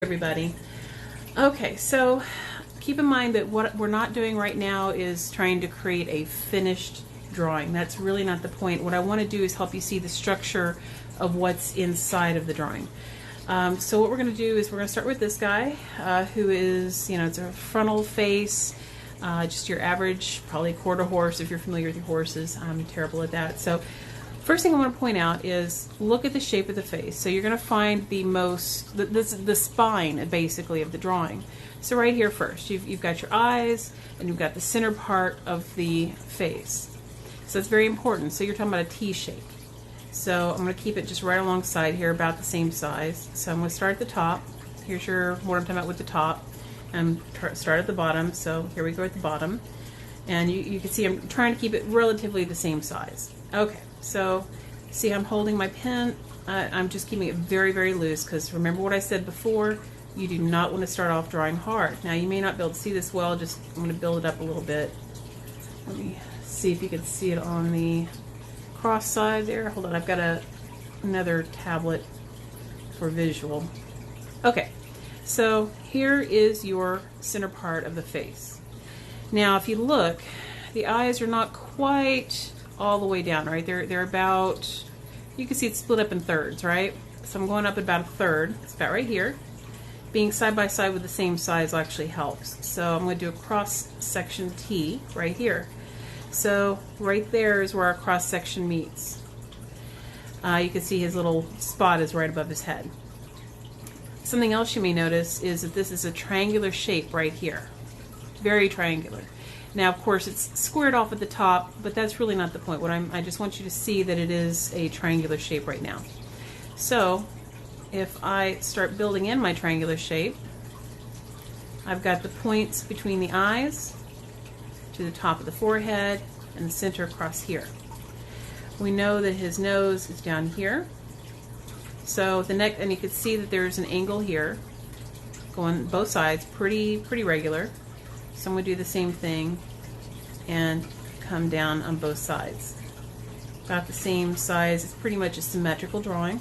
Everybody. Okay, so keep in mind that what we're not doing right now is trying to create a finished drawing. That's really not the point. What I want to do is help you see the structure of what's inside of the drawing. So what we're going to do is we're going to start with this guy who is, it's a frontal face, just your average, probably quarter horse if you're familiar with your horses. I'm terrible at that. So first thing I want to point out is look at the shape of the face. So you're going to find the spine basically of the drawing. So right here first, you've got your eyes and you've got the center part of the face. So that's very important. So you're talking about a T shape. So I'm going to keep it just right alongside here, about the same size. So I'm going to start at the top. Here's what I'm talking about with the top. And start at the bottom. So here we go at the bottom. And you can see I'm trying to keep it relatively the same size. Okay. So, see, I'm holding my pen. I'm just keeping it very, very loose because remember what I said before, you do not want to start off drawing hard. Now, you may not be able to see this well. I'm going to build it up a little bit. Let me see if you can see it on the cross side there. Hold on, I've got another tablet for visual. Okay, so here is your center part of the face. Now, if you look, the eyes are not quite all the way down, right? They're about, you can see it's split up in thirds, right? So I'm going up about a third. It's about right here. Being side by side with the same size actually helps. So I'm going to do a cross section T right here. So right there is where our cross section meets. You can see his little spot is right above his head. Something else you may notice is that this is a triangular shape right here. Very triangular. Now, of course, it's squared off at the top, but that's really not the point. I just want you to see that it is a triangular shape right now. So, if I start building in my triangular shape, I've got the points between the eyes to the top of the forehead and the center across here. We know that his nose is down here. So the neck, and you can see that there's an angle here going both sides, pretty regular. So I'm going to do the same thing and come down on both sides. About the same size. It's pretty much a symmetrical drawing.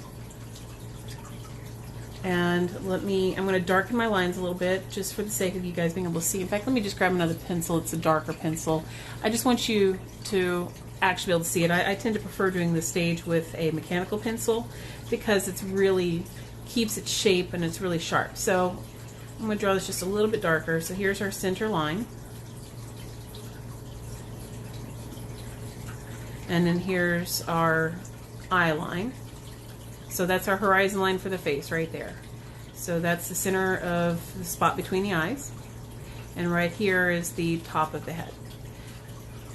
And I'm going to darken my lines a little bit just for the sake of you guys being able to see. In fact, let me just grab another pencil. It's a darker pencil. I just want you to actually be able to see it. I tend to prefer doing the stage with a mechanical pencil because it's really keeps its shape and it's really sharp. So I'm going to draw this just a little bit darker. So here's our center line. And then here's our eye line. So that's our horizon line for the face right there. So that's the center of the spot between the eyes. And right here is the top of the head.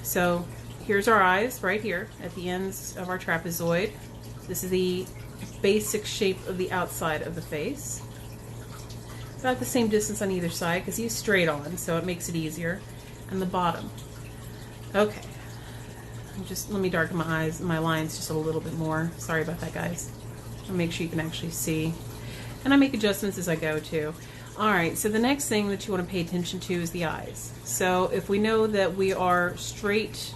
So here's our eyes right here at the ends of our trapezoid. This is the basic shape of the outside of the face. About the same distance on either side because he's straight on, so it makes it easier. And the bottom. Okay. Let me darken my lines just a little bit more. Sorry about that, guys. I'll make sure you can actually see. And I make adjustments as I go too. Alright, so the next thing that you want to pay attention to is the eyes. So if we know that we are straight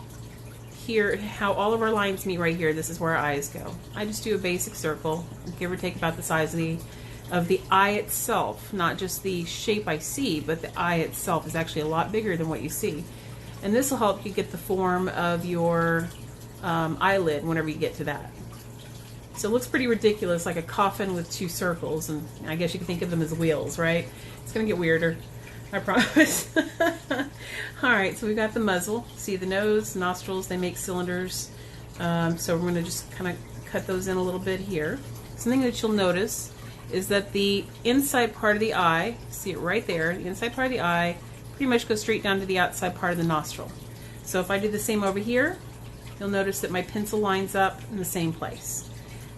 here, how all of our lines meet right here, this is where our eyes go. I just do a basic circle, give or take about the size of the eye itself, not just the shape I see, but the eye itself is actually a lot bigger than what you see. And this will help you get the form of your eyelid whenever you get to that. So it looks pretty ridiculous, like a coffin with two circles, and I guess you can think of them as wheels, right? It's going to get weirder, I promise. Alright, so we've got the muzzle. See the nose, nostrils, they make cylinders. So we're going to just kind of cut those in a little bit here. Something that you'll notice is that the inside part of the eye, see it right there, the inside part of the eye pretty much goes straight down to the outside part of the nostril. So if I do the same over here, you'll notice that my pencil lines up in the same place.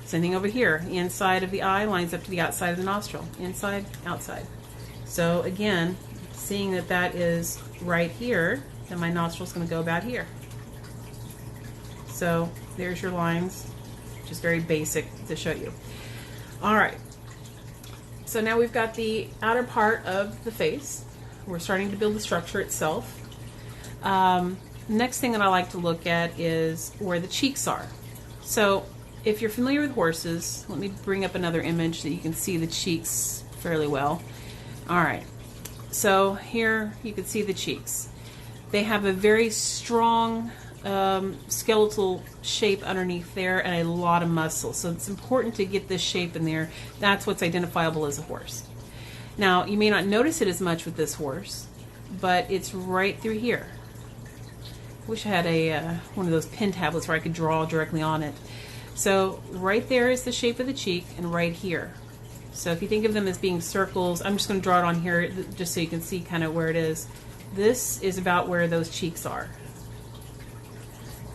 Same thing over here. The inside of the eye lines up to the outside of the nostril. Inside, outside. So again, seeing that that is right here, then my nostril is going to go about here. So there's your lines. Just very basic to show you. Alright. So now we've got the outer part of the face. We're starting to build the structure itself. Next thing that I like to look at is where the cheeks are. So if you're familiar with horses, let me bring up another image that you can see the cheeks fairly well. All right, so here you can see the cheeks. They have a very strong skeletal shape underneath there and a lot of muscle. So it's important to get this shape in there. That's what's identifiable as a horse. Now, you may not notice it as much with this horse, but it's right through here. Wish I had a one of those pen tablets where I could draw directly on it. So right there is the shape of the cheek, and right here. So if you think of them as being circles, I'm just going to draw it on here just so you can see kind of where it is. This is about where those cheeks are.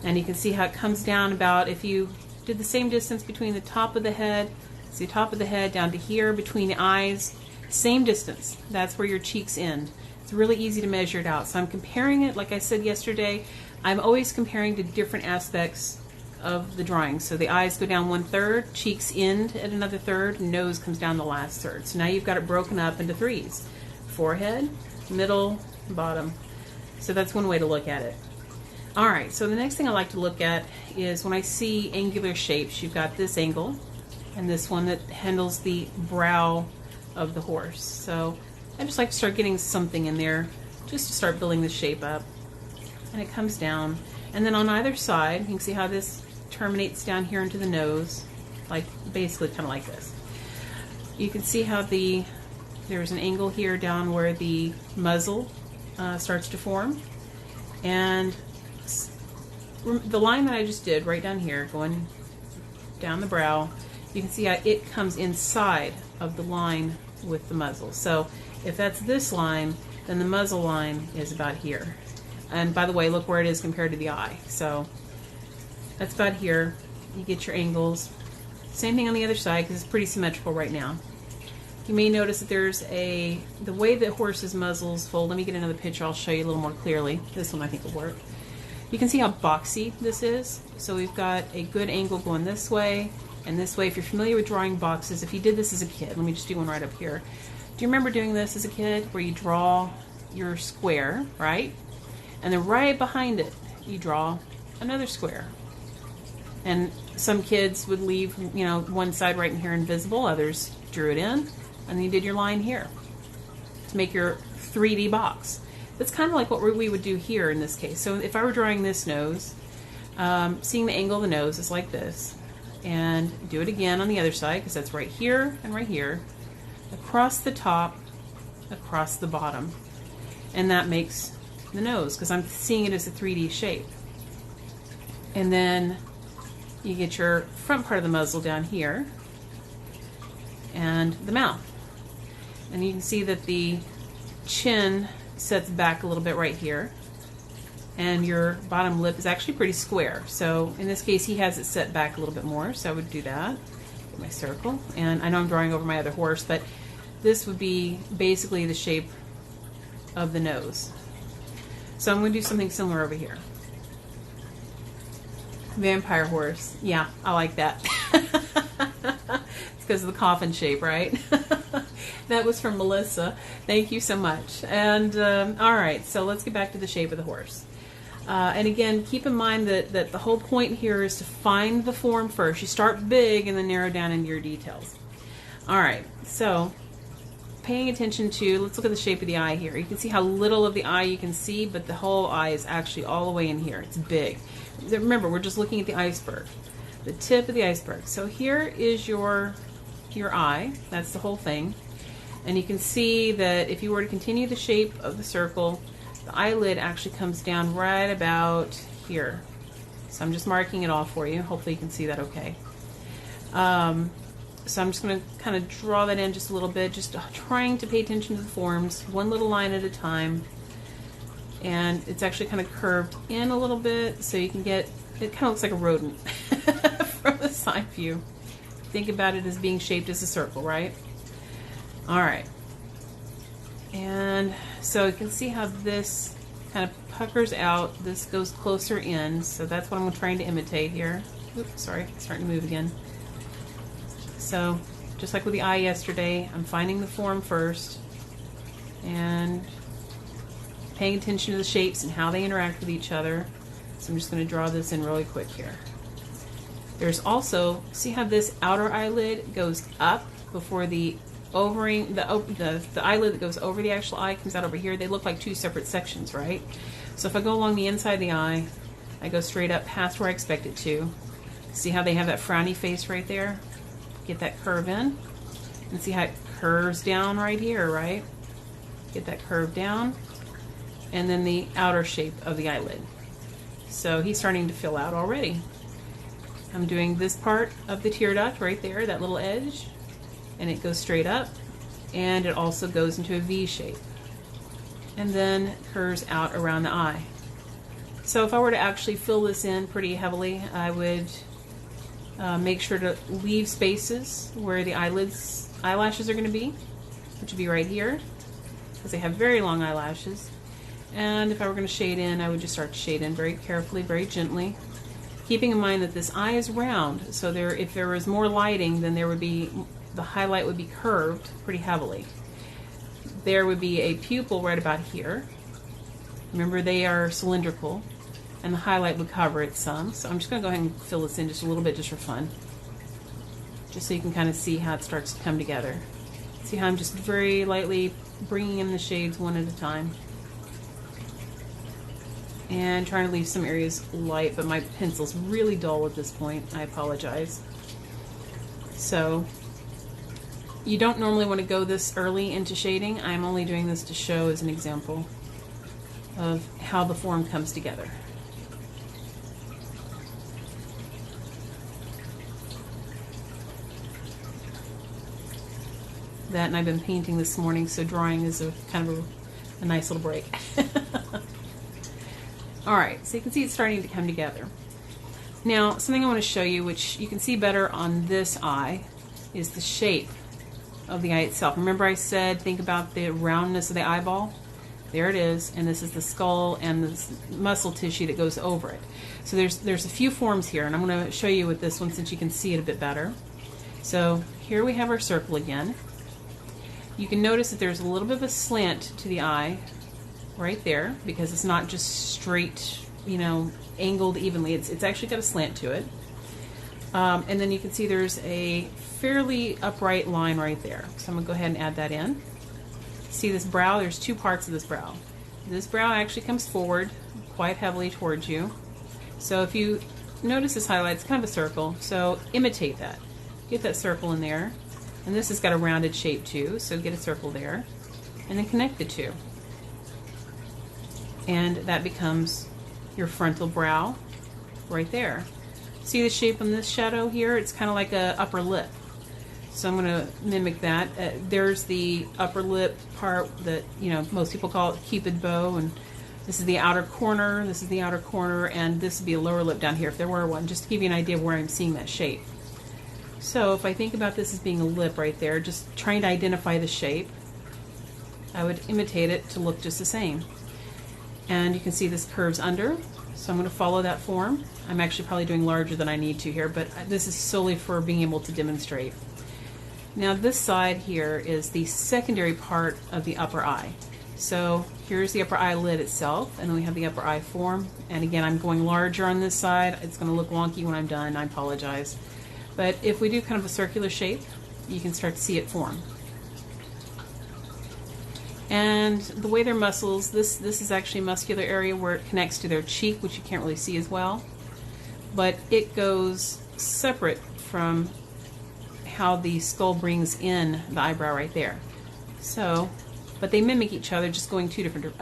And you can see how it comes down about, if you did the same distance between the top of the head, see the top of the head down to here between the eyes, same distance. That's where your cheeks end. It's really easy to measure it out. So I'm comparing it, like I said yesterday, I'm always comparing to different aspects of the drawing. So the eyes go down 1/3, cheeks end at another third, nose comes down the last third. So now you've got it broken up into threes. Forehead, middle, bottom. So that's one way to look at it. All right, so the next thing I like to look at is when I see angular shapes. You've got this angle and this one that handles the brow of the horse. So I just like to start getting something in there just to start building the shape up. And it comes down. And then on either side, you can see how this terminates down here into the nose, like basically kind of like this. You can see how there's an angle here down where the muzzle starts to form. And the line that I just did right down here, going down the brow, you can see how it comes inside of the line with the muzzle. So if that's this line, then the muzzle line is about here. And by the way, look where it is compared to the eye. So that's about here. You get your angles. Same thing on the other side because it's pretty symmetrical right now. You may notice that there's the way that horses' muzzles fold. Let me get another picture. I'll show you a little more clearly. This one I think will work. You can see how boxy this is. So we've got a good angle going this way and this way. If you're familiar with drawing boxes, if you did this as a kid, let me just do one right up here. Do you remember doing this as a kid where you draw your square, right? And then right behind it, you draw another square. And some kids would leave, one side right in here invisible, others drew it in, and then you did your line here to make your 3D box. That's kind of like what we would do here in this case. So if I were drawing this nose, seeing the angle of the nose is like this. And do it again on the other side, because that's right here and right here. Across the top, across the bottom. And that makes the nose, because I'm seeing it as a 3D shape. And then you get your front part of the muzzle down here. And the mouth. And you can see that the chin sets back a little bit right here, and your bottom lip is actually pretty square. So in this case he has it set back a little bit more, so I would do that. Get my circle, and I know I'm drawing over my other horse, but this would be basically the shape of the nose. So I'm going to do something similar over here. Vampire horse. Yeah, I like that. It's because of the coffin shape, right? That was from Melissa. Thank you so much. And all right, so let's get back to the shape of the horse. And again, keep in mind that the whole point here is to find the form first. You start big and then narrow down into your details. All right, so paying attention to, let's look at the shape of the eye here. You can see how little of the eye you can see, but the whole eye is actually all the way in here. It's big. Remember, we're just looking at the iceberg, the tip of the iceberg. So here is your eye. That's the whole thing. And you can see that if you were to continue the shape of the circle, the eyelid actually comes down right about here. So I'm just marking it off for you. Hopefully you can see that okay. So I'm just going to kind of draw that in just a little bit, just trying to pay attention to the forms, one little line at a time. And it's actually kind of curved in a little bit, so you can get, it kind of looks like a rodent from the side view. Think about it as being shaped as a circle, right? All right. And so you can see how this kind of puckers out. This goes closer in, so that's what I'm trying to imitate here. Oops, sorry, it's starting to move again. So just like with the eye yesterday, I'm finding the form first and paying attention to the shapes and how they interact with each other. So I'm just going to draw this in really quick here. There's also, see how this outer eyelid goes up before the the eyelid that goes over the actual eye comes out over here. They look like two separate sections, right? So if I go along the inside of the eye, I go straight up past where I expect it to. See how they have that frowny face right there? Get that curve in. And see how it curves down right here, right? Get that curve down. And then the outer shape of the eyelid. So he's starting to fill out already. I'm doing this part of the tear duct right there, that little edge. And it goes straight up. And it also goes into a V shape. And then curves out around the eye. So if I were to actually fill this in pretty heavily, I would make sure to leave spaces where the eyelashes are going to be, which would be right here, because they have very long eyelashes. And if I were going to shade in, I would just start to shade in very carefully, very gently, keeping in mind that this eye is round, so if there was more lighting, then the highlight would be curved pretty heavily. There would be a pupil right about here. Remember, they are cylindrical, and the highlight would cover it some. So I'm just going to go ahead and fill this in just a little bit just for fun, just so you can kind of see how it starts to come together. See how I'm just very lightly bringing in the shades one at a time. And trying to leave some areas light, but my pencil's really dull at this point. I apologize. So you don't normally want to go this early into shading. I'm only doing this to show as an example of how the form comes together. That, and I've been painting this morning, so drawing is kind of a nice little break. Alright, so you can see it's starting to come together. Now, something I want to show you, which you can see better on this eye, is the shape of the eye itself. Remember I said think about the roundness of the eyeball? There it is, and this is the skull and the muscle tissue that goes over it. So there's a few forms here, and I'm going to show you with this one since you can see it a bit better. So here we have our circle again. You can notice that there's a little bit of a slant to the eye right there, because it's not just straight, angled evenly. It's actually got a slant to it. And then you can see there's a fairly upright line right there. So I'm going to go ahead and add that in. See this brow? There's two parts of this brow. This brow actually comes forward quite heavily towards you. So if you notice this highlight, it's kind of a circle. So imitate that. Get that circle in there. And this has got a rounded shape too, so get a circle there. And then connect the two. And that becomes your frontal brow right there. See the shape on this shadow here? It's kind of like a upper lip. So I'm going to mimic that. There's the upper lip part that, most people call it Cupid bow, and this is the outer corner, this is the outer corner, and this would be a lower lip down here if there were one, just to give you an idea of where I'm seeing that shape. So if I think about this as being a lip right there, just trying to identify the shape, I would imitate it to look just the same. And you can see this curves under, so I'm going to follow that form. I'm actually probably doing larger than I need to here, but this is solely for being able to demonstrate. Now this side here is the secondary part of the upper eye. So here's the upper eyelid itself, and then we have the upper eye form. And again, I'm going larger on this side. It's going to look wonky when I'm done, I apologize. But if we do kind of a circular shape, you can start to see it form. And the way their muscles, this is actually a muscular area where it connects to their cheek, which you can't really see as well. But it goes separate from how the skull brings in the eyebrow right there. So, but they mimic each other, just going two different,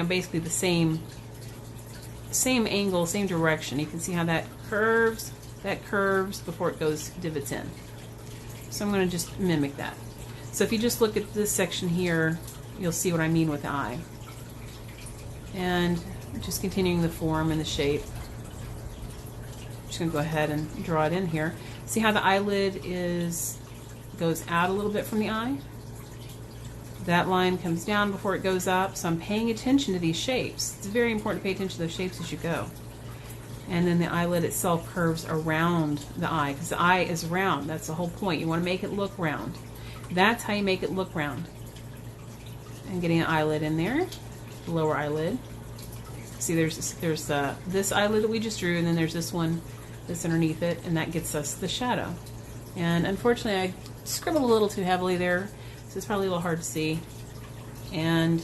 basically the same angle, same direction. You can see how that curves before it goes divots in. So I'm going to just mimic that. So if you just look at this section here, you'll see what I mean with the eye. And just continuing the form and the shape. Just going to go ahead and draw it in here. See how the eyelid goes out a little bit from the eye? That line comes down before it goes up, so I'm paying attention to these shapes. It's very important to pay attention to those shapes as you go. And then the eyelid itself curves around the eye, because the eye is round. That's the whole point. You want to make it look round. That's how you make it look round. And getting an eyelid in there, the lower eyelid. See, there's this eyelid that we just drew, and then there's this one that's underneath it, and that gets us the shadow. And unfortunately, I scribbled a little too heavily there, it's probably a little hard to see. And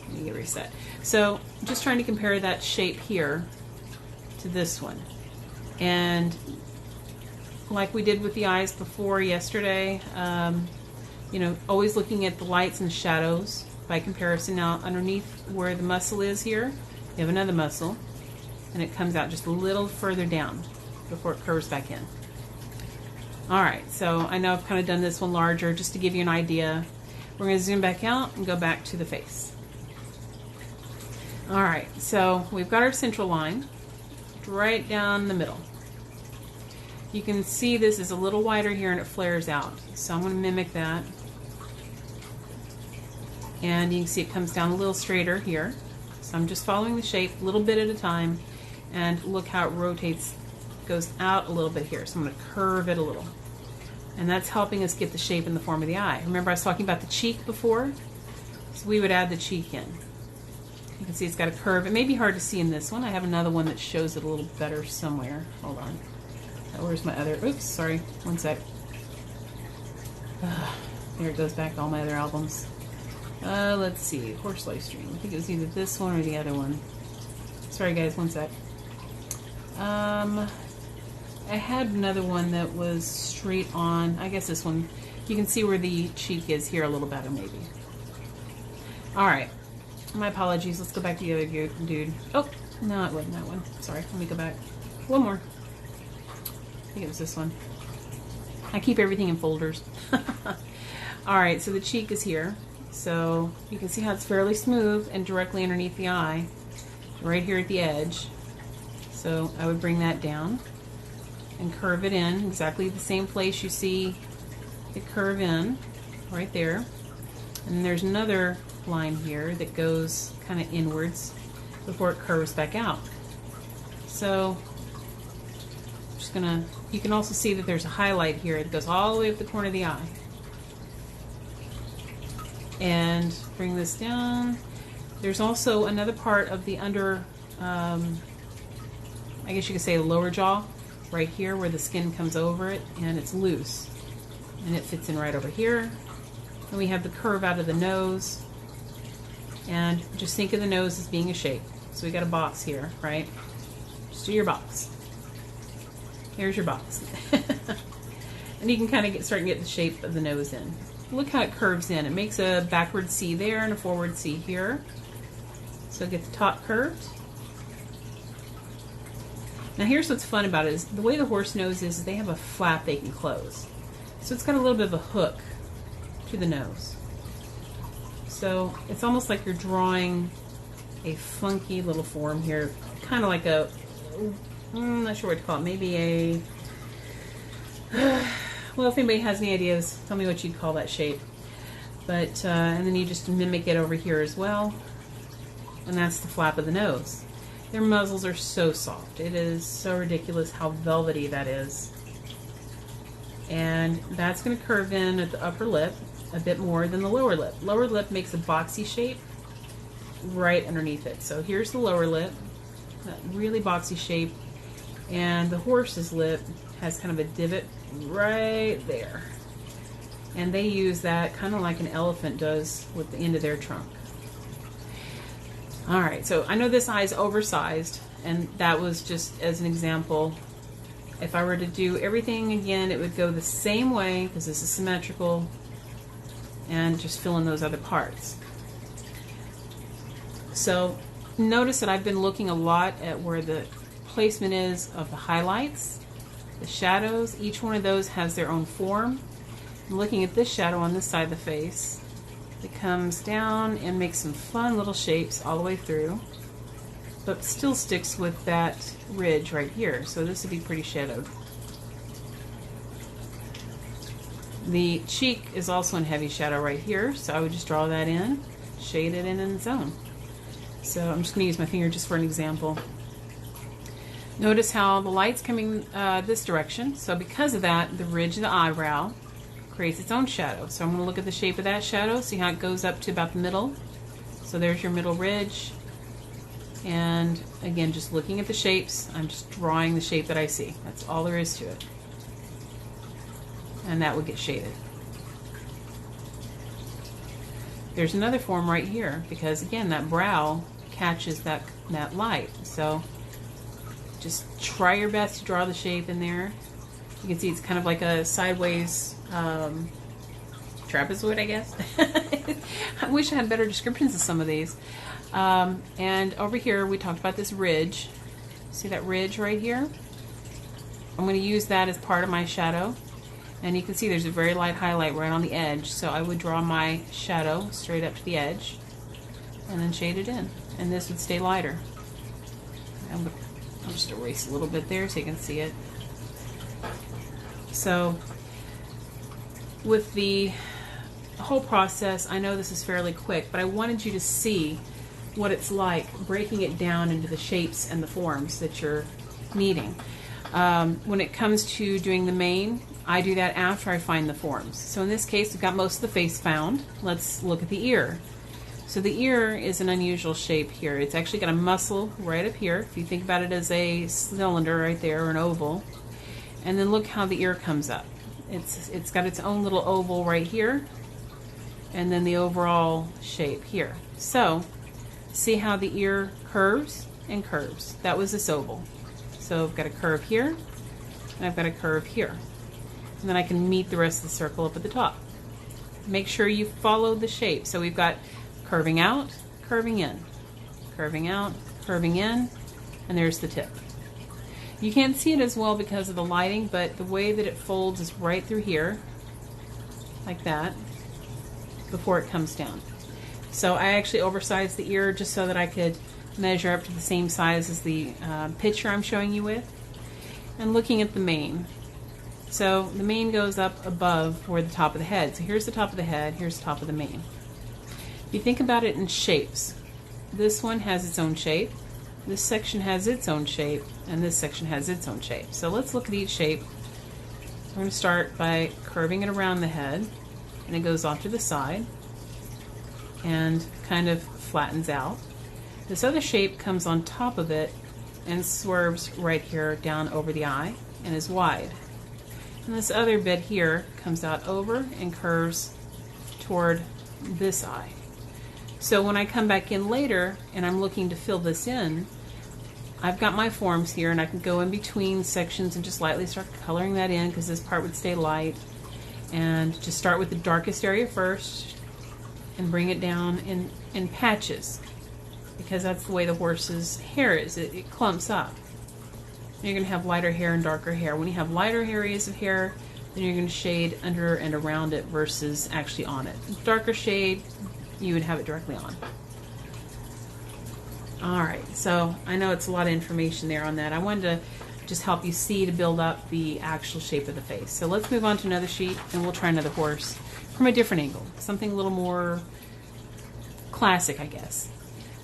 let me get reset. So just trying to compare that shape here to this one. And like we did with the eyes before yesterday, you know, always looking at the lights and shadows by comparison. Now underneath where the muzzle is here, you have another muzzle, and it comes out just a little further down before it curves back in. Alright, so I know I've kind of done this one larger just to give you an idea. We're going to zoom back out and go back to the face. Alright, so we've got our central line right down the middle. You can see this is a little wider here and it flares out. So I'm going to mimic that. And you can see it comes down a little straighter here. So I'm just following the shape a little bit at a time. And look how it rotates, goes out a little bit here. So I'm going to curve it a little. And that's helping us get the shape in the form of the eye. Remember I was talking about the cheek before? So we would add the cheek in. You can see it's got a curve. It may be hard to see in this one. I have another one that shows it a little better somewhere. Hold on. Where's my other? Oops, sorry. One sec. Here it goes back to all my other albums. Let's see. Horse Life Stream. I think it was either this one or the other one. Sorry guys, one sec. I had another one that was straight on. I guess this one. You can see where the cheek is here a little better maybe. Alright. My apologies. Let's go back to the other dude. Oh, no, it wasn't that one. Sorry. Let me go back. One more. I think it was this one. I keep everything in folders. Alright, so the cheek is here. So you can see how it's fairly smooth and directly underneath the eye. Right here at the edge. So I would bring that down and curve it in. Exactly the same place you see it curve in. Right there. And there's another line here that goes kind of inwards before it curves back out. So just gonna, you can also see that there's a highlight here that goes all the way up the corner of the eye. And bring this down. There's also another part of the under, I guess you could say the lower jaw, right here where the skin comes over it and it's loose. And it fits in right over here. And we have the curve out of the nose. And just think of the nose as being a shape. So we got a box here, right? Just do your box. Here's your box. And you can kind of start to get the shape of the nose in. Look how it curves in. It makes a backward C there and a forward C here. So get the top curved. Now here's what's fun about it is the way the horse nose is they have a flap they can close. So it's got a little bit of a hook to the nose. So it's almost like you're drawing a funky little form here. Kind of like a, I'm not sure what to call it, maybe a, well, if anybody has any ideas, tell me what you'd call that shape. But, and then you just mimic it over here as well. And that's the flap of the nose. Their muzzles are so soft. It is so ridiculous how velvety that is. And that's going to curve in at the upper lip a bit more than the lower lip. Lower lip makes a boxy shape right underneath it. So here's the lower lip, that really boxy shape. And the horse's lip has kind of a divot right there. And they use that kind of like an elephant does with the end of their trunk. Alright, so I know this eye is oversized, and that was just as an example. If I were to do everything again, it would go the same way, because this is symmetrical, and just fill in those other parts. So notice that I've been looking a lot at where the placement is of the highlights, the shadows. Each one of those has their own form. I'm looking at this shadow on this side of the face. It comes down and makes some fun little shapes all the way through, but still sticks with that ridge right here. So this would be pretty shadowed. The cheek is also in heavy shadow right here, so I would just draw that in, shade it in its own. So I'm just going to use my finger just for an example. Notice how the light's coming this direction, so because of that, the ridge of the eyebrow creates its own shadow. So I'm going to look at the shape of that shadow, see how it goes up to about the middle. So there's your middle ridge. And again, just looking at the shapes, I'm just drawing the shape that I see. That's all there is to it. And that would get shaded. there's another form right here, because again, that brow catches that light. So just try your best to draw the shape in there. You can see it's kind of like a sideways trapezoid, I guess. I wish I had better descriptions of some of these. And over here, we talked about this ridge. See that ridge right here? I'm going to use that as part of my shadow. And you can see there's a very light highlight right on the edge. So I would draw my shadow straight up to the edge and then shade it in. And this would stay lighter. I'll just erase a little bit there so you can see it. So with the whole process, I know this is fairly quick, but I wanted you to see what it's like breaking it down into the shapes and the forms that you're needing. When it comes to doing the mane, I do that after I find the forms. So in this case, we've got most of the face found. Let's look at the ear. So the ear is an unusual shape here. It's actually got a muscle right up here. If you think about it as a cylinder right there, or an oval. And then look how the ear comes up. It's got its own little oval right here, and then the overall shape here. So see how the ear curves and curves. That was this oval. So I've got a curve here, and I've got a curve here. And then I can meet the rest of the circle up at the top. Make sure you follow the shape. So we've got curving out, curving in, curving out, curving in, and there's the tip. You can't see it as well because of the lighting, but the way that it folds is right through here, like that, before it comes down. So I actually oversized the ear just so that I could measure up to the same size as the picture I'm showing you with. And looking at the mane. So the mane goes up above where the top of the head. So here's the top of the head, here's the top of the mane. If you think about it in shapes, this one has its own shape, this section has its own shape, and this section has its own shape. So let's look at each shape. We're going to start by curving it around the head, and it goes off to the side and kind of flattens out. This other shape comes on top of it and swerves right here down over the eye and is wide. And this other bit here comes out over and curves toward this eye. So when I come back in later and I'm looking to fill this in, I've got my forms here, and I can go in between sections and just lightly start coloring that in, because this part would stay light. And just start with the darkest area first and bring it down in patches, because that's the way the horse's hair is. It clumps up. You're going to have lighter hair and darker hair. When you have lighter areas of hair, then you're going to shade under and around it versus actually on it. Darker shade, you would have it directly on. Alright, so I know it's a lot of information there on that. I wanted to just help you see to build up the actual shape of the face. So let's move on to another sheet, and we'll try another horse from a different angle. Something a little more classic, I guess.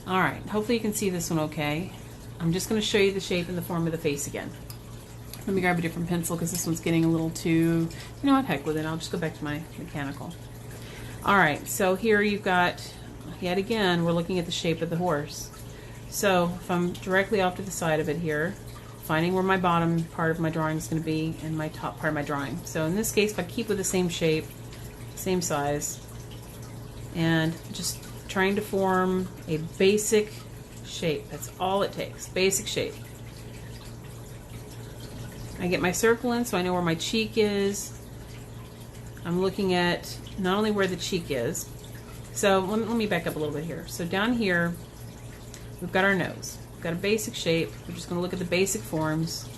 Alright, hopefully you can see this one okay. I'm just going to show you the shape and the form of the face again. Let me grab a different pencil because this one's getting a little too... You know what, heck with it. I'll just go back to my mechanical. Alright, so here you've got, yet again, we're looking at the shape of the horse. So if I'm directly off to the side of it here, finding where my bottom part of my drawing is going to be and my top part of my drawing. So in this case, if I keep with the same shape, same size, and just trying to form a basic shape. That's all it takes. Basic shape. I get my circle in so I know where my cheek is. I'm looking at not only where the cheek is. So let me back up a little bit here. So down here, we've got our nose. We've got a basic shape. We're just going to look at the basic forms.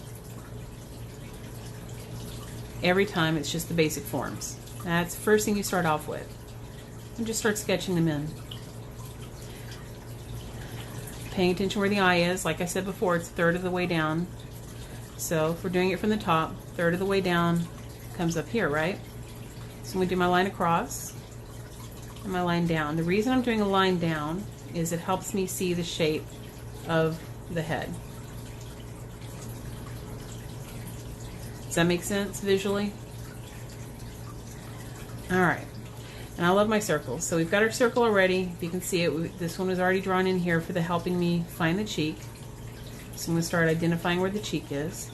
Every time it's just the basic forms. That's the first thing you start off with. And just start sketching them in. Paying attention where the eye is. Like I said before, it's a third of the way down. So if we're doing it from the top, third of the way down comes up here, right? So we do my line across and my line down. The reason I'm doing a line down is it helps me see the shape of the head. Does that make sense visually? Alright. And I love my circles. So we've got our circle already. If you can see it, this one was already drawn in here for the helping me find the cheek. So I'm going to start identifying where the cheek is.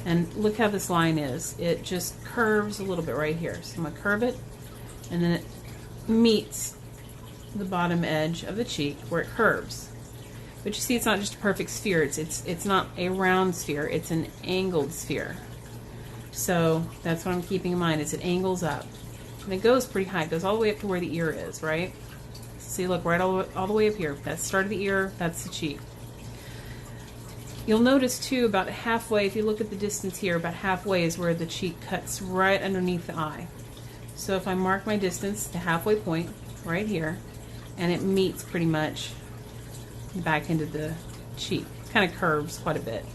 And look how this line is. It just curves a little bit right here. So I'm going to curve it, and then it meets the bottom edge of the cheek where it curves. But you see, it's not just a perfect sphere. It's not a round sphere. It's an angled sphere. So that's what I'm keeping in mind, is it angles up. And it goes pretty high. It goes all the way up to where the ear is, right? See, look, right all the way up here. That's the start of the ear. That's the cheek. You'll notice, too, about halfway, if you look at the distance here, about halfway is where the cheek cuts right underneath the eye. So if I mark my distance, the halfway point, right here, and it meets pretty much the back end of the cheek. It kind of curves quite a bit.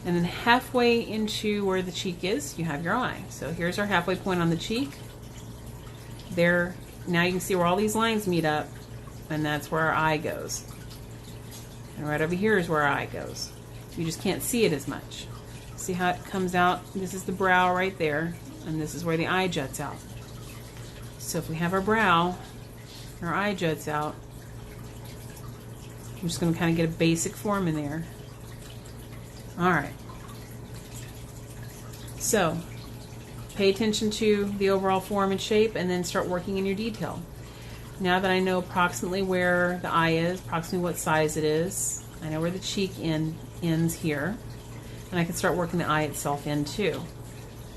And then halfway into where the cheek is, you have your eye. So here's our halfway point on the cheek. There, now you can see where all these lines meet up, and that's where our eye goes. And right over here is where our eye goes. You just can't see it as much. See how it comes out? This is the brow right there, and this is where the eye juts out. So if we have our brow, our eye juts out, I'm just going to kind of get a basic form in there. Alright. So, pay attention to the overall form and shape, and then start working in your detail. Now that I know approximately where the eye is, approximately what size it is, I know where the cheek ends here, and I can start working the eye itself in too.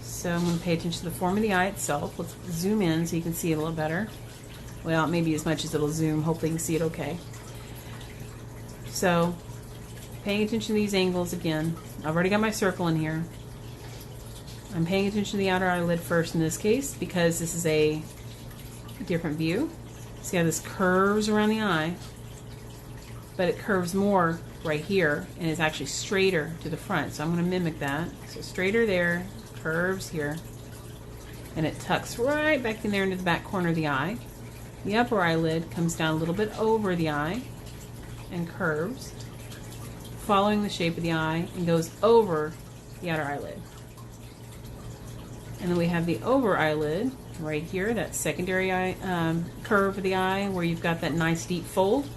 So I'm going to pay attention to the form of the eye itself. Let's zoom in so you can see it a little better. Well, maybe as much as it'll zoom. Hopefully you can see it okay. So, paying attention to these angles again. I've already got my circle in here. I'm paying attention to the outer eyelid first in this case because this is a different view. See how this curves around the eye, but it curves more right here and is actually straighter to the front. So I'm going to mimic that. So straighter there, curves here, and it tucks right back in there into the back corner of the eye. The upper eyelid comes down a little bit over the eye and curves, following the shape of the eye, and goes over the outer eyelid. And then we have the over eyelid right here, that secondary eye, curve of the eye where you've got that nice deep fold.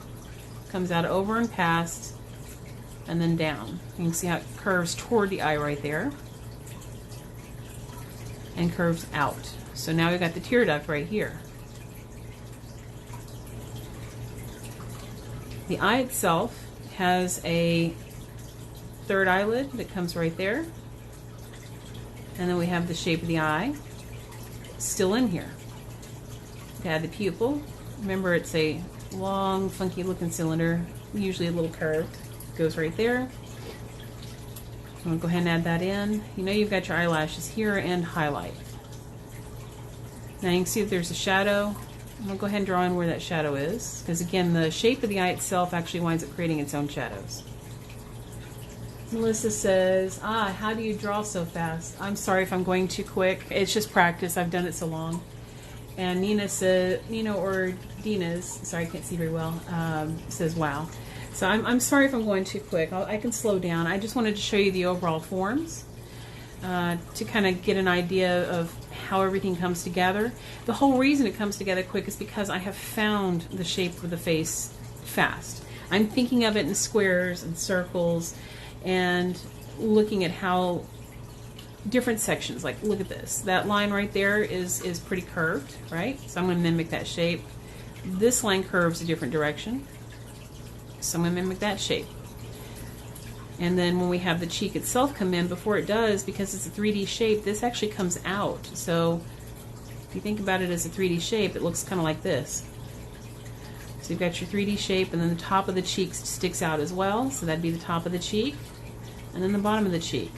Comes out over and past, and then down. You can see how it curves toward the eye right there, and curves out. So now we've got the tear duct right here. The eye itself has a third eyelid that comes right there. And then we have the shape of the eye still in here. To add the pupil, remember it's a long, funky looking cylinder, usually a little curved. Goes right there. I'm going to go ahead and add that in. You know you've got your eyelashes here and highlight. Now you can see that there's a shadow. I'm going to go ahead and draw in where that shadow is, because again the shape of the eye itself actually winds up creating its own shadows. Melissa says, how do you draw so fast? I'm sorry if I'm going too quick. It's just practice. I've done it so long. And Nina said, or Dina's, sorry I can't see very well, says, wow. So I'm sorry if I'm going too quick. I can slow down. I just wanted to show you the overall forms to kind of get an idea of how everything comes together. The whole reason it comes together quick is because I have found the shape of the face fast. I'm thinking of it in squares and circles and looking at how different sections, like look at this. That line right there is pretty curved, right? So I'm going to mimic that shape. This line curves a different direction. So I'm going to mimic that shape. And then when we have the cheek itself come in, before it does, because it's a 3D shape, this actually comes out. So if you think about it as a 3D shape, it looks kind of like this. So you've got your 3D shape, and then the top of the cheek sticks out as well. So that'd be the top of the cheek, and then the bottom of the cheek.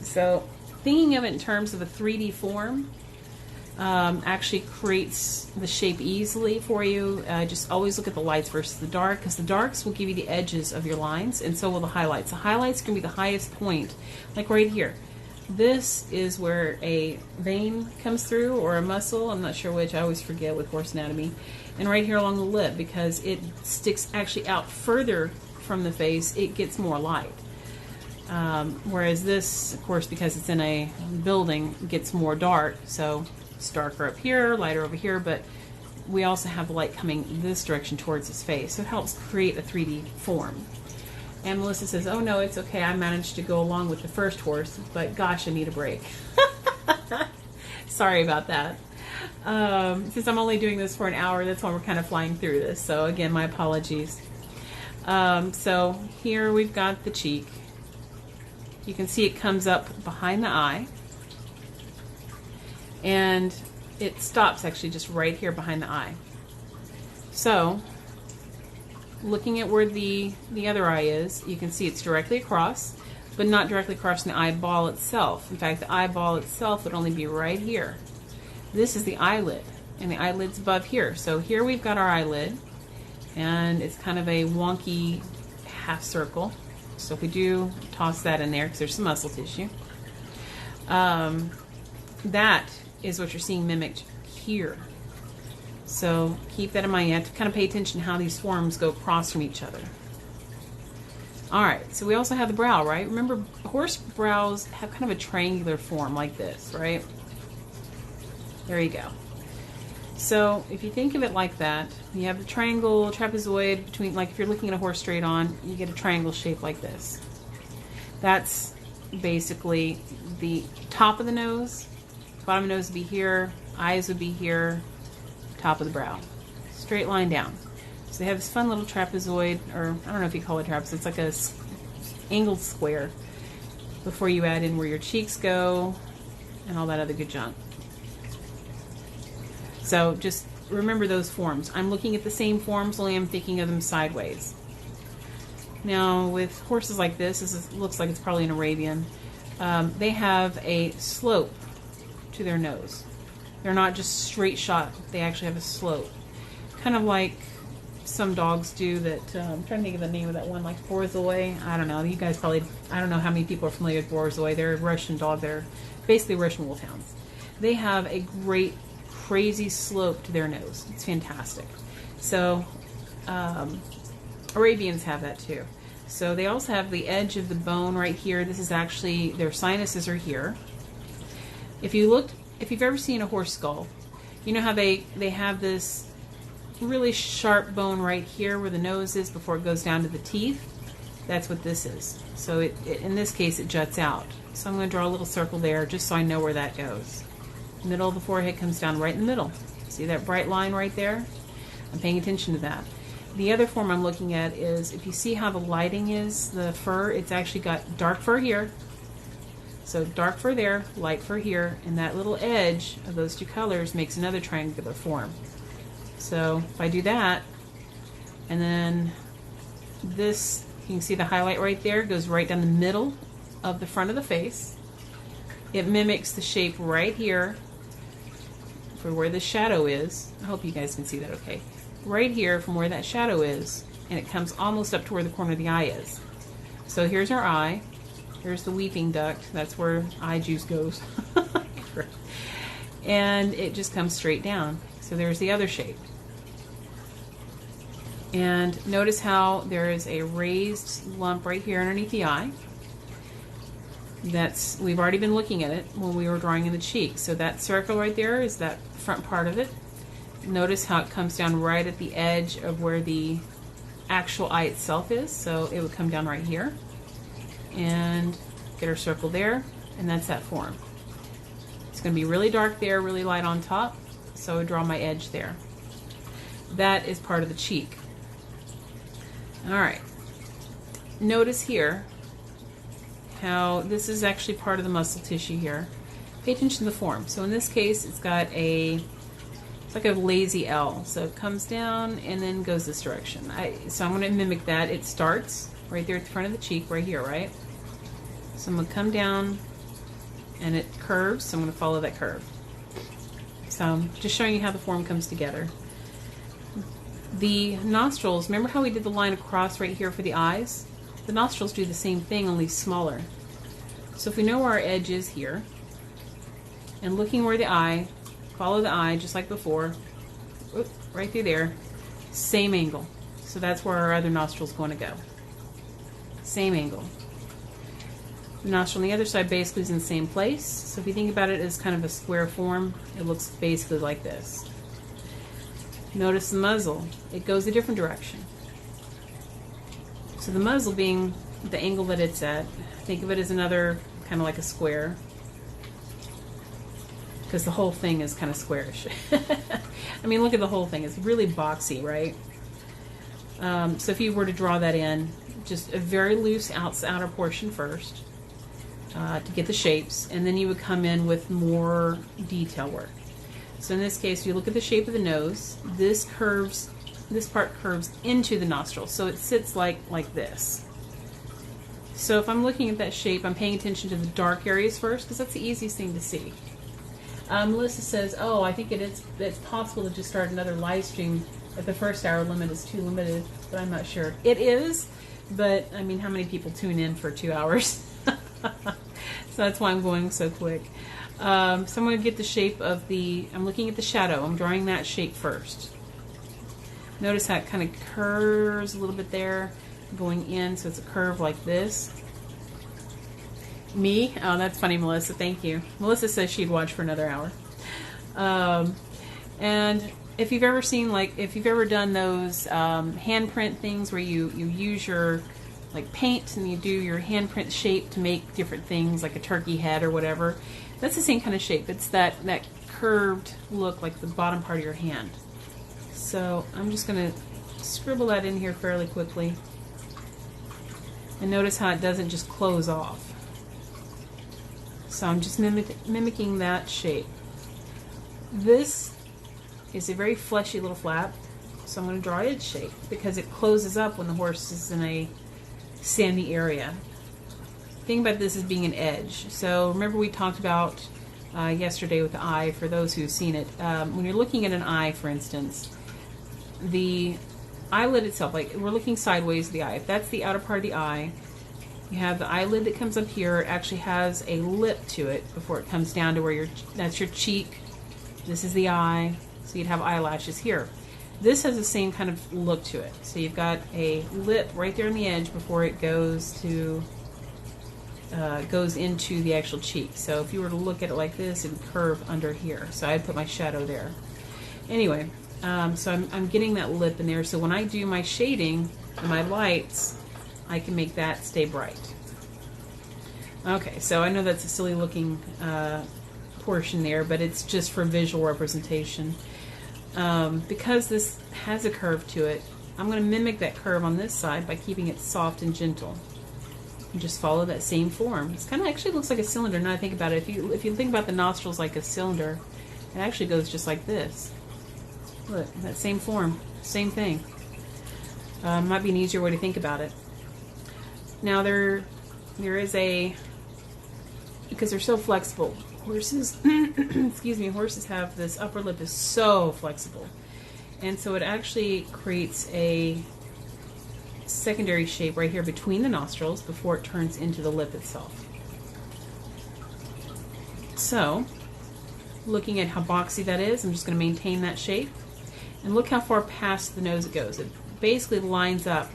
So thinking of it in terms of a 3D form actually creates the shape easily for you. Just always look at the lights versus the dark, because the darks will give you the edges of your lines, and so will the highlights. The highlights can be the highest point, like right here. This is where a vein comes through, or a muscle, I'm not sure which, I always forget with horse anatomy. And right here along the lip, because it sticks actually out further from the face, it gets more light. Whereas this, of course, because it's in a building, gets more dark, so it's darker up here, lighter over here, but we also have light coming this direction towards his face, so it helps create a 3D form. And Melissa says, oh no, it's okay, I managed to go along with the first horse, but gosh, I need a break. Sorry about that. Since I'm only doing this for an hour, that's why we're kind of flying through this. So again, my apologies. So here we've got the cheek. You can see it comes up behind the eye. And it stops actually just right here behind the eye. So, looking at where the other eye is, you can see it's directly across, but not directly across the eyeball itself. In fact, the eyeball itself would only be right here. This is the eyelid, and the eyelid's above here. So here we've got our eyelid, and it's kind of a wonky half circle. So if we do toss that in there, because there's some muscle tissue, that is what you're seeing mimicked here. So keep that in mind. You have to kind of pay attention to how these forms go across from each other. Alright, so we also have the brow, right? Remember, horse brows have kind of a triangular form like this, right? There you go. So if you think of it like that, you have the triangle, trapezoid between, like if you're looking at a horse straight on, you get a triangle shape like this. That's basically the top of the nose, bottom of the nose would be here, eyes would be here, top of the brow. Straight line down. So they have this fun little trapezoid, or I don't know if you call it trapezoid, it's like a angled square before you add in where your cheeks go and all that other good junk. So just remember those forms. I'm looking at the same forms, only I'm thinking of them sideways. Now with horses like this looks like it's probably an Arabian. They have a slope to their nose. They're not just straight shot, they actually have a slope. Kind of like some dogs do that, I'm trying to think of the name of that one, like Borzoi. I don't know, you guys probably, I don't know how many people are familiar with Borzoi. They're a Russian dog, they're basically Russian wolfhounds. They have a great, crazy slope to their nose. It's fantastic. So, Arabians have that too. So they also have the edge of the bone right here. This is actually, their sinuses are here. If you've ever seen a horse skull, you know how they have this really sharp bone right here where the nose is before it goes down to the teeth? That's what this is. So in this case it juts out. So I'm going to draw a little circle there just so I know where that goes. Middle of the forehead comes down right in the middle. See that bright line right there? I'm paying attention to that. The other form I'm looking at is, if you see how the lighting is, the fur, it's actually got dark fur here. So dark fur there, light fur here, and that little edge of those two colors makes another triangular form. So if I do that, and then this, you can see the highlight right there, goes right down the middle of the front of the face. It mimics the shape right here for where the shadow is. I hope you guys can see that okay. Right here from where that shadow is, and it comes almost up to where the corner of the eye is. So here's our eye. Here's the weeping duct. That's where eye juice goes. And it just comes straight down. So there's the other shape. And notice how there is a raised lump right here underneath the eye. We've already been looking at it when we were drawing in the cheek. So that circle right there is that front part of it. Notice how it comes down right at the edge of where the actual eye itself is. So it would come down right here. And get our circle there, and that's that form. It's going to be really dark there, really light on top, so I draw my edge there. That is part of the cheek. Alright, notice here how this is actually part of the muscle tissue here. Pay attention to the form. So in this case, it's got it's like a lazy L. So it comes down and then goes this direction. So I'm going to mimic that. It starts right there at the front of the cheek, right here, right? So I'm going to come down and it curves, so I'm going to follow that curve. So I'm just showing you how the form comes together. The nostrils, remember how we did the line across right here for the eyes? The nostrils do the same thing, only smaller. So if we know where our edge is here, and looking where the eye, follow the eye just like before, right through there, same angle. So that's where our other nostril is going to go. Same angle. The nostril on the other side basically is in the same place. So if you think about it as kind of a square form, it looks basically like this. Notice the muzzle. It goes a different direction. So the muzzle being the angle that it's at, think of it as another kind of like a square. because the whole thing is kind of squarish. I mean, look at the whole thing. It's really boxy, right? So if you were to draw that in, just a very loose outer portion first to get the shapes, and then you would come in with more detail work. So in this case, if you look at the shape of the nose, this part curves into the nostril, so it sits like this. So if I'm looking at that shape, I'm paying attention to the dark areas first, because that's the easiest thing to see. Melissa says, oh, I think it's possible to just start another live stream if the first hour limit is too limited, but I'm not sure. It is, but I mean, how many people tune in for 2 hours? So that's why I'm going so quick. So I'm going to get the shape of I'm looking at the shadow. I'm drawing that shape first. Notice how it kind of curves a little bit there, going in, so it's a curve like this. Me? Oh, that's funny, Melissa. Thank you. Melissa says she'd watch for another hour. And if you've ever seen, if you've ever done those handprint things where you use your paint and you do your handprint shape to make different things, like a turkey head or whatever, that's the same kind of shape. It's that curved look, like the bottom part of your hand. So I'm just going to scribble that in here fairly quickly. And notice how it doesn't just close off. So I'm just mimicking that shape. This is a very fleshy little flap, so I'm going to draw its shape because it closes up when the horse is in a sandy area. Think about this as being an edge. So remember we talked about yesterday with the eye, for those who've seen it. When you're looking at an eye, for instance, the eyelid itself, we're looking sideways at the eye. If that's the outer part of the eye, you have the eyelid that comes up here. It actually has a lip to it before it comes down to where that's your cheek. This is the eye, so you'd have eyelashes here. This has the same kind of look to it. So you've got a lip right there on the edge before it goes into the actual cheek. So if you were to look at it like this, it would curve under here. So I'd put my shadow there. Anyway, so I'm getting that lip in there. So when I do my shading and my lights, I can make that stay bright. Okay, so I know that's a silly looking portion there, but it's just for visual representation. Because this has a curve to it, I'm going to mimic that curve on this side by keeping it soft and gentle. And just follow that same form. It's kind of actually looks like a cylinder now I think about it. If you think about the nostrils like a cylinder, it actually goes just like this. Look, that same form, same thing. Might be an easier way to think about it. Now there is because they're so flexible. Horses, excuse me, horses have this upper lip is so flexible, and so it actually creates a secondary shape right here between the nostrils before it turns into the lip itself. So, looking at how boxy that is, I'm just going to maintain that shape, and look how far past the nose it goes. It basically lines up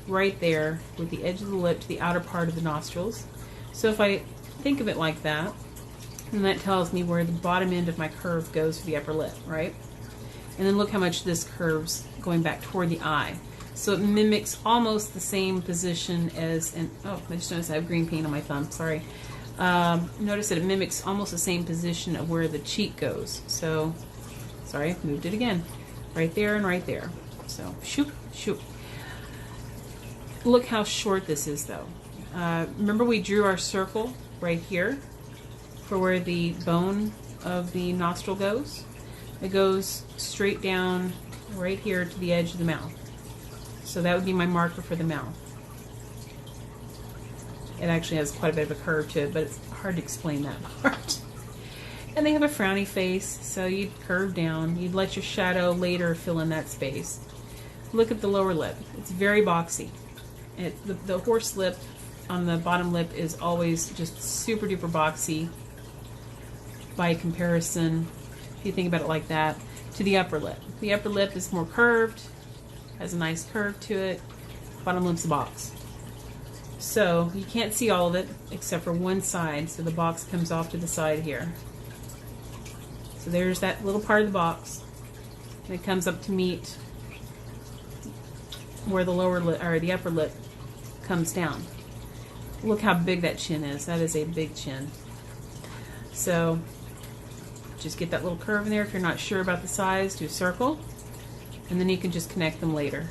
right there with the edge of the lip to the outer part of the nostrils. So if I think of it like that, and that tells me where the bottom end of my curve goes for the upper lip, right? And then look how much this curves going back toward the eye. So it mimics almost the same position as, oh, I just noticed I have green paint on my thumb, sorry. Notice that it mimics almost the same position of where the cheek goes. So, sorry, moved it again. Right there and right there. So, shoop, shoop. Look how short this is though. Remember we drew our circle right here for where the bone of the nostril goes? It goes straight down right here to the edge of the mouth. So that would be my marker for the mouth. It actually has quite a bit of a curve to it, but it's hard to explain that part. And they have a frowny face, so you'd curve down. You'd let your shadow later fill in that space. Look at the lower lip. It's very boxy. The horse lip on the bottom lip is always just super duper boxy by comparison, if you think about it like that, to the upper lip. The upper lip is more curved, has a nice curve to it. Bottom lip's a box. So you can't see all of it except for one side, so the box comes off to the side here. So there's that little part of the box, and it comes up to meet where the lower lip or the upper lip comes down. Look how big that chin is. That is a big chin. So just get that little curve in there. If you're not sure about the size, do a circle, and then you can just connect them later.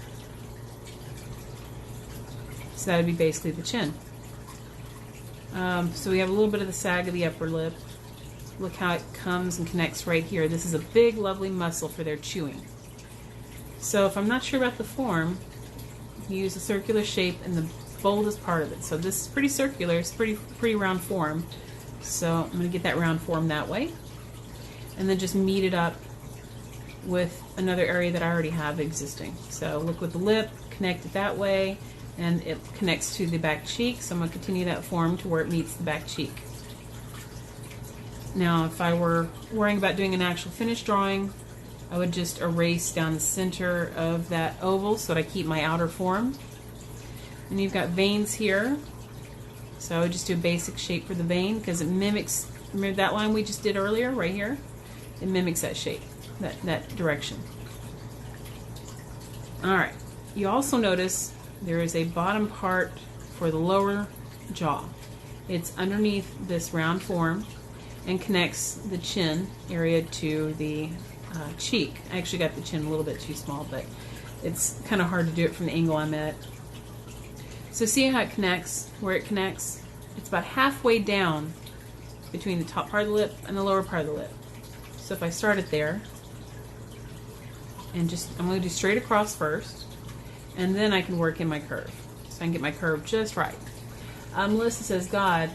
So that would be basically the chin. So we have a little bit of the sag of the upper lip. Look how it comes and connects right here. This is a big, lovely muscle for their chewing. So if I'm not sure about the form, you use a circular shape in the boldest part of it. So this is pretty circular. It's pretty round form. So I'm going to get that round form that way. And then just meet it up with another area that I already have existing. So look with the lip, connect it that way, and it connects to the back cheek. So I'm going to continue that form to where it meets the back cheek. Now, if I were worrying about doing an actual finished drawing, I would just erase down the center of that oval so that I keep my outer form. And you've got veins here. So I would just do a basic shape for the vein because it mimics, remember that line we just did earlier, right here? It mimics that shape, that direction. Alright, you also notice there is a bottom part for the lower jaw. It's underneath this round form and connects the chin area to the cheek. I actually got the chin a little bit too small, but it's kind of hard to do it from the angle I'm at. So see how it connects, where it connects? It's about halfway down between the top part of the lip and the lower part of the lip. So if I start it there, and I'm going to do straight across first, and then I can work in my curve. So I can get my curve just right. Melissa says, God,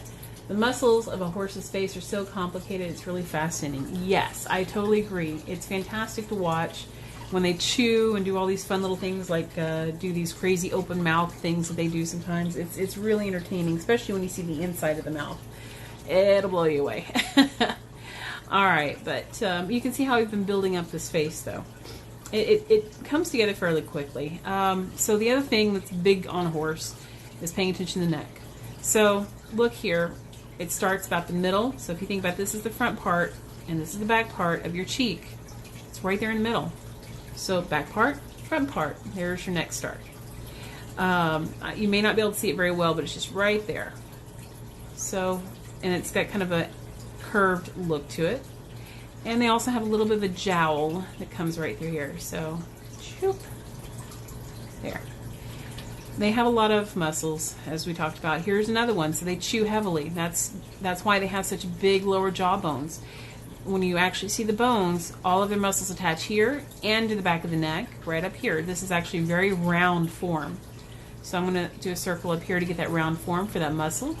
the muscles of a horse's face are so complicated, it's really fascinating. Yes, I totally agree. It's fantastic to watch when they chew and do all these fun little things, like do these crazy open mouth things that they do sometimes. It's really entertaining, especially when you see the inside of the mouth. It'll blow you away. Alright, but you can see how we've been building up this face, though. It comes together fairly quickly. So the other thing that's big on a horse is paying attention to the neck. So look here. It starts about the middle. So if you think about this is the front part and this is the back part of your cheek, it's right there in the middle. So back part, front part. There's your neck start. You may not be able to see it very well, but it's just right there. So, and it's got kind of a curved look to it. And they also have a little bit of a jowl that comes right through here. So, shoop, there. They have a lot of muscles, as we talked about. Here's another one. So they chew heavily. That's why they have such big lower jaw bones. When you actually see the bones, all of their muscles attach here and to the back of the neck, right up here. This is actually a very round form. So I'm going to do a circle up here to get that round form for that muscle.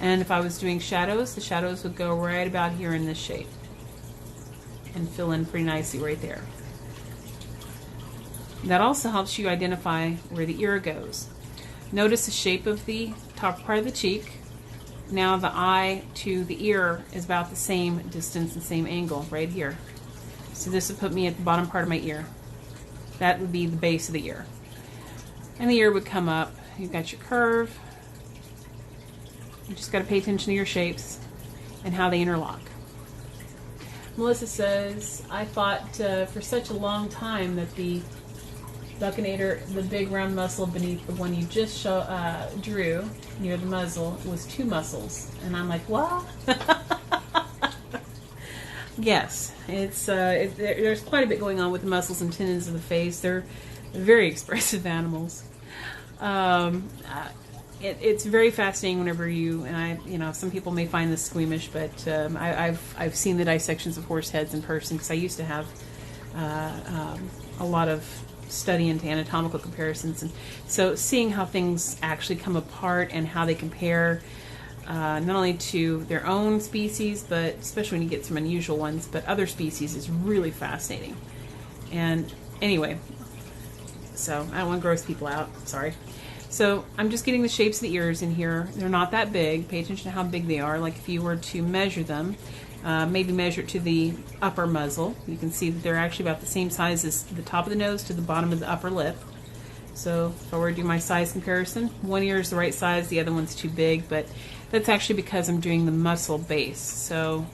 And if I was doing shadows, the shadows would go right about here in this shape and fill in pretty nicely right there. That also helps you identify where the ear goes. Notice the shape of the top part of the cheek. Now the eye to the ear is about the same distance and same angle right here. So this would put me at the bottom part of my ear. That would be the base of the ear. And the ear would come up. You've got your curve. You just got to pay attention to your shapes and how they interlock. Melissa says, I thought for such a long time that the buccinator, the big round muscle beneath the one you just drew near the muzzle, was two muscles. And I'm like, what? Yes, there's quite a bit going on with the muscles and tendons of the face. They're very expressive animals. It's very fascinating whenever some people may find this squeamish, but I've seen the dissections of horse heads in person because I used to have a lot of study into anatomical comparisons, and so seeing how things actually come apart and how they compare not only to their own species, but especially when you get some unusual ones, but other species, is really fascinating. And anyway, so I don't want to gross people out, sorry. So I'm just getting the shapes of the ears in here. They're not that big. Pay attention to how big they are. Like if you were to measure them, maybe measure it to the upper muzzle, you can see that they're actually about the same size as the top of the nose to the bottom of the upper lip. So if I were to do my size comparison, one ear is the right size, the other one's too big, but that's actually because I'm doing the muscle base. So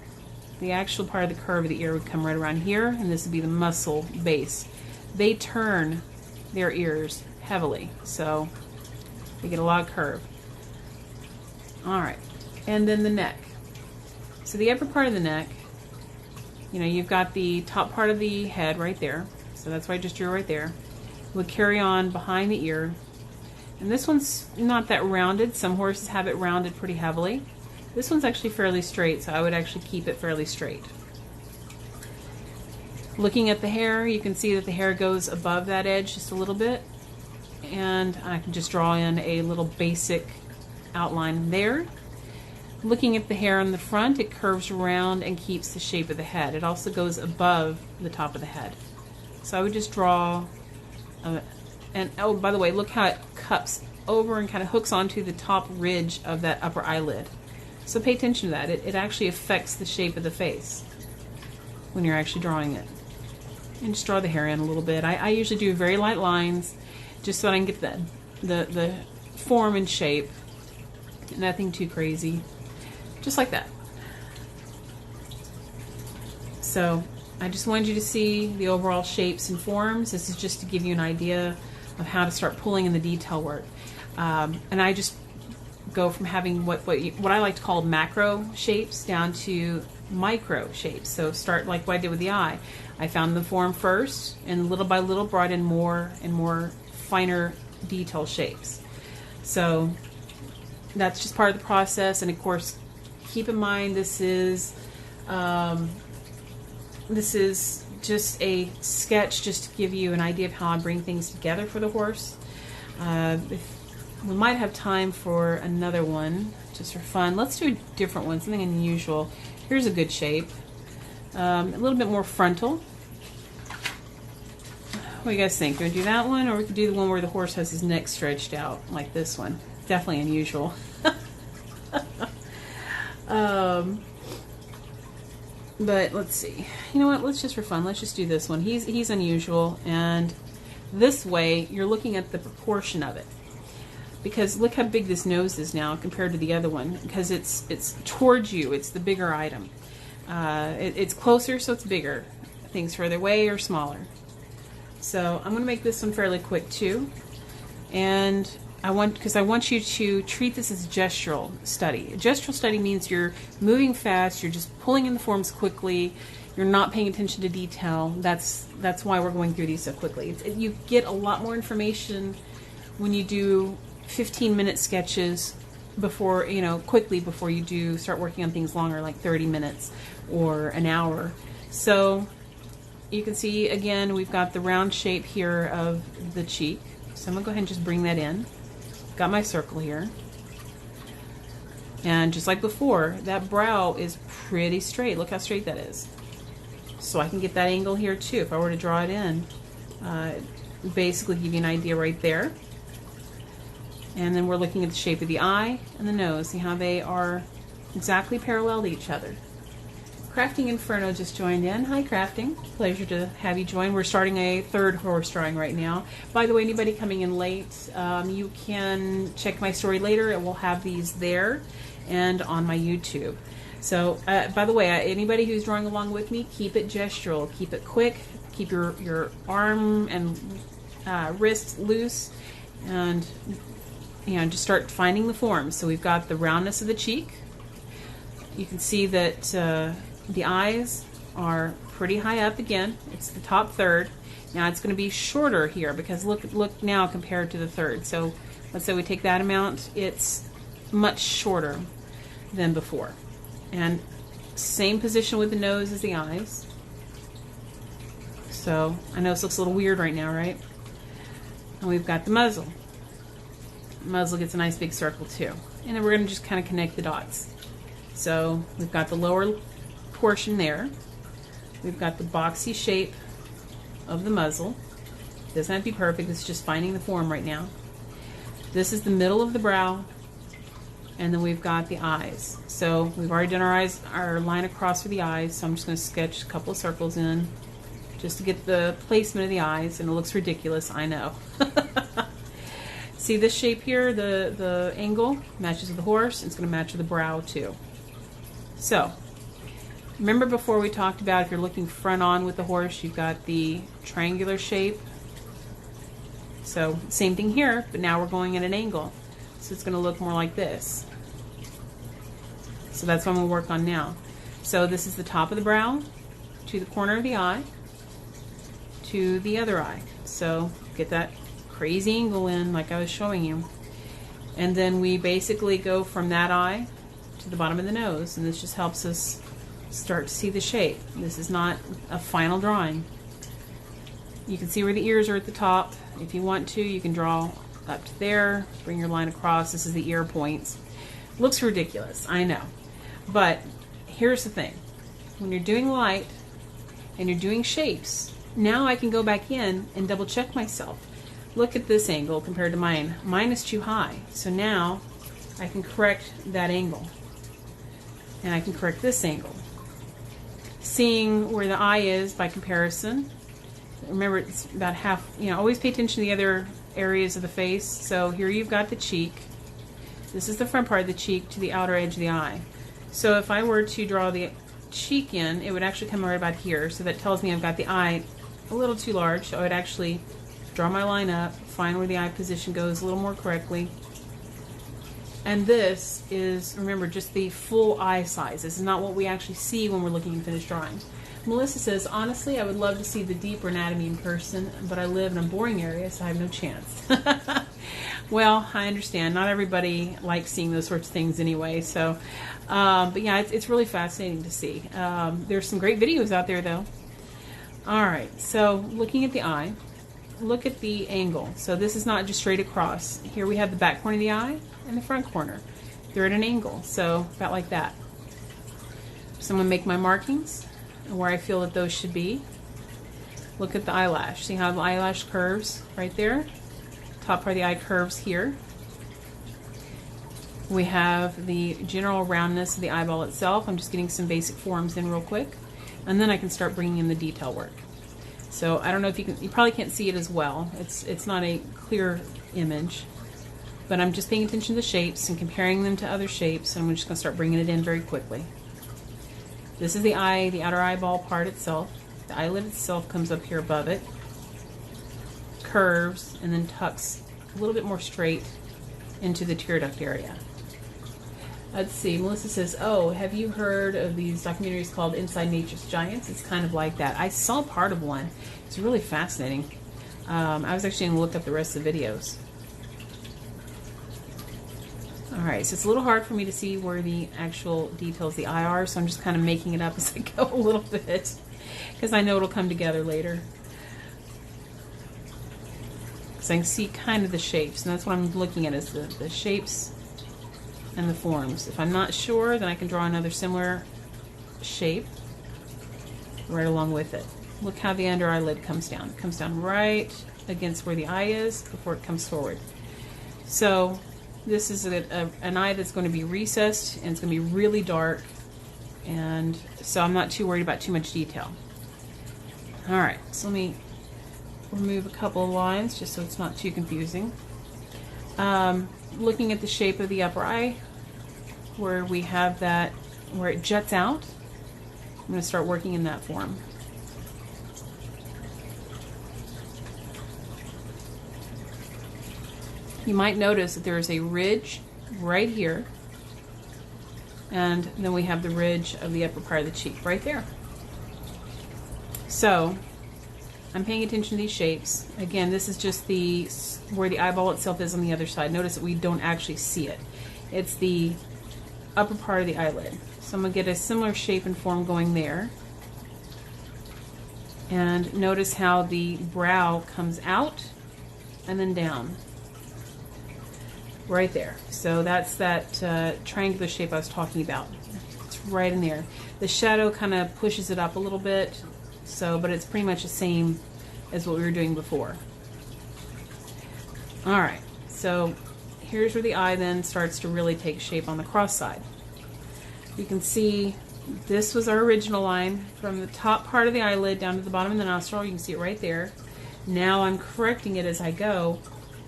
the actual part of the curve of the ear would come right around here, and this would be the muscle base. They turn their ears heavily, so they get a lot of curve. Alright, and then the neck. So the upper part of the neck You know, you've got the top part of the head right there, so that's why I just drew right there. We'll carry on behind the ear, and this one's not that rounded. Some horses have it rounded pretty heavily. This one's actually fairly straight, so I would actually keep it fairly straight. Looking at the hair, you can see that the hair goes above that edge just a little bit, and I can just draw in a little basic outline there. Looking at the hair on the front, it curves around and keeps the shape of the head. It also goes above the top of the head. So I would just draw, and oh, by the way, look how it cups over and kind of hooks onto the top ridge of that upper eyelid. So pay attention to that. It actually affects the shape of the face when you're actually drawing it. And just draw the hair in a little bit. I usually do very light lines just so that I can get the form and shape. Nothing too crazy. Just like that. So I just wanted you to see the overall shapes and forms. This is just to give you an idea of how to start pulling in the detail work. And I just go from having what I like to call macro shapes down to micro shapes. So start like what I did with the eye. I found the form first, and little by little brought in more and more finer detail shapes. So that's just part of the process. And of course, keep in mind this is just a sketch, just to give you an idea of how I bring things together for the horse. We might have time for another one, just for fun. Let's do a different one, something unusual. Here's a good shape. A little bit more frontal. What do you guys think? Do we do that one, or we could do the one where the horse has his neck stretched out, like this one? Definitely unusual. But let's see. You know what? Let's just for fun. Let's just do this one. He's unusual, and this way you're looking at the proportion of it. Because look how big this nose is now compared to the other one. Because it's towards you. It's the bigger item. It's closer, so it's bigger. Things further away are smaller. So I'm going to make this one fairly quick too. And I want you to treat this as a gestural study. A gestural study means you're moving fast. You're just pulling in the forms quickly. You're not paying attention to detail. That's why we're going through these so quickly. You get a lot more information when you do 15-minute sketches before, quickly before you do start working on things longer, like 30 minutes or an hour. So you can see, again, we've got the round shape here of the cheek. So I'm going to go ahead and just bring that in. Got my circle here. And just like before, that brow is pretty straight. Look how straight that is. So I can get that angle here too. If I were to draw it in, basically give you an idea right there. And then we're looking at the shape of the eye and the nose. See how they are exactly parallel to each other. Crafting Inferno just joined in. Hi, Crafting. Pleasure to have you join. We're starting a third horse drawing right now. By the way, anybody coming in late, you can check my story later. It will have these there and on my YouTube. So, by the way, anybody who's drawing along with me, keep it gestural. Keep it quick. Keep your arm and wrist loose. And, just start finding the forms. So we've got the roundness of the cheek. You can see that the eyes are pretty high up again. It's the top third. Now it's going to be shorter here because look now compared to the third. So let's say we take that amount, it's much shorter than before. And same position with the nose as the eyes. So I know this looks a little weird right now, right? And we've got the muzzle. The muzzle gets a nice big circle too. And then we're going to just kind of connect the dots. So we've got the lower portion there. We've got the boxy shape of the muzzle. It doesn't have to be perfect, it's just finding the form right now. This is the middle of the brow, and then we've got the eyes. So we've already done our eyes, our line across for the eyes, so I'm just going to sketch a couple of circles in just to get the placement of the eyes, and it looks ridiculous, I know. See this shape here, the angle matches with the horse, it's going to match with the brow too. So remember before we talked about if you're looking front on with the horse, you've got the triangular shape. So same thing here, but now we're going at an angle. So it's going to look more like this. So that's what I'm going to work on now. So this is the top of the brow. to the corner of the eye to the other eye. So get that crazy angle in like I was showing you. And then we basically go from that eye to the bottom of the nose, and this just helps us start to see the shape. This is not a final drawing. You can see where the ears are at the top. If you want to, you can draw up to there, bring your line across. This is the ear points. Looks ridiculous, I know. But here's the thing. When you're doing light and you're doing shapes, now I can go back in and double check myself. Look at this angle compared to mine. Mine is too high. So now I can correct that angle. And I can correct this angle. Seeing where the eye is by comparison. Remember, it's about half, always pay attention to the other areas of the face. So here you've got the cheek. This is the front part of the cheek to the outer edge of the eye. So if I were to draw the cheek in, it would actually come right about here. So that tells me I've got the eye a little too large. So I would actually draw my line up, find where the eye position goes a little more correctly. And this is, remember, just the full eye size. This is not what we actually see when we're looking at finished drawings. Melissa says, honestly, I would love to see the deeper anatomy in person, but I live in a boring area, so I have no chance. Well, I understand. Not everybody likes seeing those sorts of things anyway. So, but yeah, it's really fascinating to see. There's some great videos out there, though. All right, so looking at the eye, look at the angle. So this is not just straight across. Here we have the back corner of the eye and the front corner. They're at an angle, so about like that. So I'm going to make my markings where I feel that those should be. Look at the eyelash. See how the eyelash curves right there? Top part of the eye curves here. We have the general roundness of the eyeball itself. I'm just getting some basic forms in real quick. And then I can start bringing in the detail work. So I don't know if you probably can't see it as well. It's not a clear image. But I'm just paying attention to the shapes and comparing them to other shapes. And I'm just going to start bringing it in very quickly. This is the eye, the outer eyeball part itself. The eyelid itself comes up here above it, curves, and then tucks a little bit more straight into the tear duct area. Let's see, Melissa says, oh, have you heard of these documentaries called Inside Nature's Giants? It's kind of like that. I saw part of one. It's really fascinating. I was actually going to look up the rest of the videos. Alright, so it's a little hard for me to see where the actual details of the eye are, so I'm just kind of making it up as I go a little bit, because I know it'll come together later. So I can see kind of the shapes, and that's what I'm looking at, is the shapes and the forms. If I'm not sure, then I can draw another similar shape right along with it. Look how the under eyelid comes down. It comes down right against where the eye is before it comes forward. So this is an eye that's going to be recessed, and it's going to be really dark, and so I'm not too worried about too much detail. Alright, so let me remove a couple of lines just so it's not too confusing. Looking at the shape of the upper eye, where we have that, where it juts out, I'm going to start working in that form. You might notice that there is a ridge right here, and then we have the ridge of the upper part of the cheek right there. So I'm paying attention to these shapes. Again, this is just where the eyeball itself is on the other side. Notice that we don't actually see it. It's the upper part of the eyelid. So I'm going to get a similar shape and form going there. And notice how the brow comes out and then down. Right there. So that's that triangular shape I was talking about. It's right in there. The shadow kind of pushes it up a little bit, but it's pretty much the same as what we were doing before. Alright, so here's where the eye then starts to really take shape on the cross side. You can see this was our original line from the top part of the eyelid down to the bottom of the nostril. You can see it right there. Now I'm correcting it as I go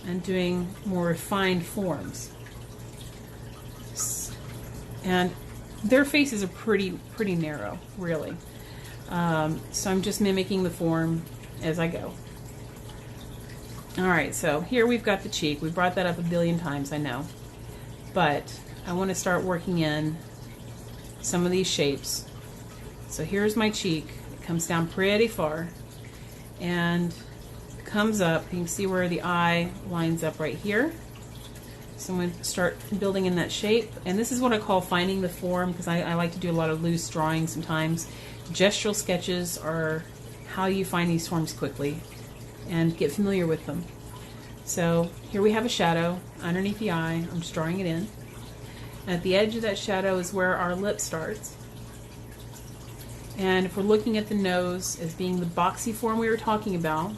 and doing more refined forms. And their faces are pretty narrow, really. So I'm just mimicking the form as I go. Alright, so here we've got the cheek. We brought that up a billion times, I know. But I want to start working in some of these shapes. So here's my cheek. comes down pretty far and comes up. You can see where the eye lines up right here. So I'm going to start building in that shape. And this is what I call finding the form, because I like to do a lot of loose drawing sometimes. Gestural sketches are how you find these forms quickly and get familiar with them. So here we have a shadow underneath the eye. I'm just drawing it in. And at the edge of that shadow is where our lip starts. And if we're looking at the nose as being the boxy form we were talking about,